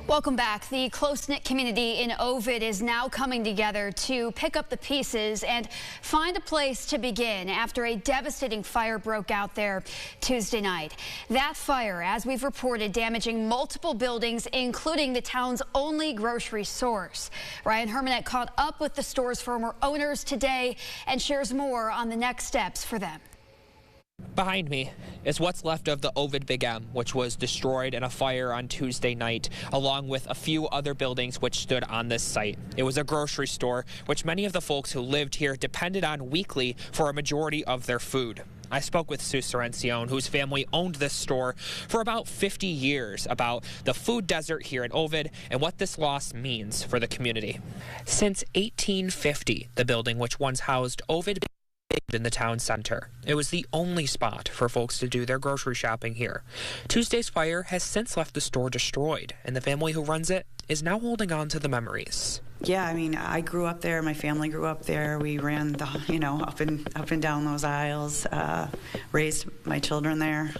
Welcome back. The close-knit community in Ovid is now coming together to pick up the pieces and find a place to begin after a devastating fire broke out there Tuesday night. That fire, as we've reported, damaging multiple buildings, including the town's only grocery stores. Ryan Hermanette caught up with the store's former owners today and shares more on the next steps for them. Behind me is what's left of the Ovid Big M, which was destroyed in a fire on Tuesday night, along with a few other buildings which stood on this site. It was a grocery store, which many of the folks who lived here depended on weekly for a majority of their food. I spoke with Sue Sorencione, whose family owned this store for about 50 years, about the food desert here in Ovid and what this loss means for the community. Since 1850, the building, which once housed Ovid in the town center. It was the only spot for folks to do their grocery shopping here. Tuesday's fire has since left the store destroyed, and the family who runs it is now holding on to the memories. Yeah, I mean, I grew up there. My family grew up there. We ran the, up and down those aisles. Raised my children there.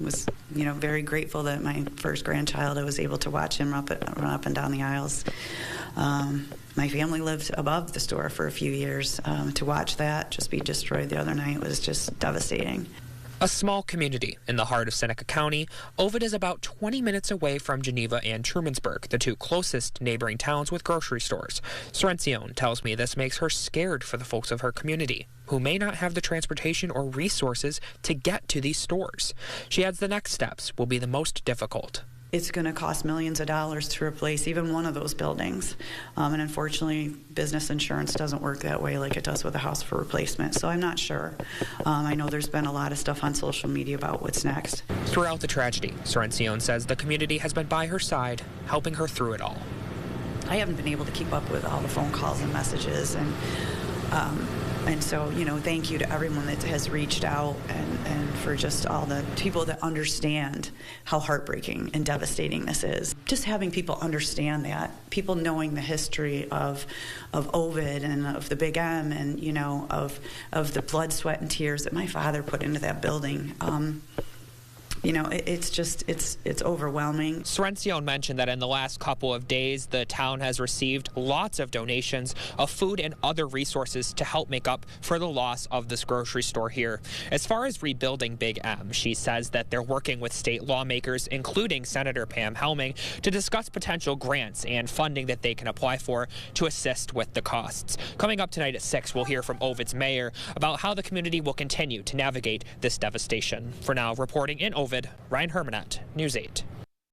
Was, very grateful that my first grandchild, I was able to watch him run up and down the aisles. My family lived above the store for a few years. To watch that just be destroyed the other night was just devastating. A small community in the heart of Seneca County, Ovid is about 20 minutes away from Geneva and Trumansburg, the two closest neighboring towns with grocery stores. Sorencione tells me this makes her scared for the folks of her community, who may not have the transportation or resources to get to these stores. She adds the next steps will be the most difficult. It's going to cost millions of dollars to replace even one of those buildings. And unfortunately, business insurance doesn't work that way like it does with a house for replacement. So I'm not sure. I know there's been a lot of stuff on social media about what's next. Throughout the tragedy, Sorencione says the community has been by her side, helping her through it all. I haven't been able to keep up with all the phone calls and messages, and so, thank you to everyone that has reached out and for just all the people that understand how heartbreaking and devastating this is. Just having people understand that, people knowing the history of Ovid and of the Big M and, of the blood, sweat, and tears that my father put into that building. It's overwhelming. Sorencione mentioned that in the last couple of days, the town has received lots of donations of food and other resources to help make up for the loss of this grocery store here. As far as rebuilding Big M, she says that they're working with state lawmakers, including Senator Pam Helming, to discuss potential grants and funding that they can apply for to assist with the costs. Coming up tonight at 6, we'll hear from Ovid's mayor about how the community will continue to navigate this devastation. For now, reporting in Ovid, Ryan Hermanette, News 8.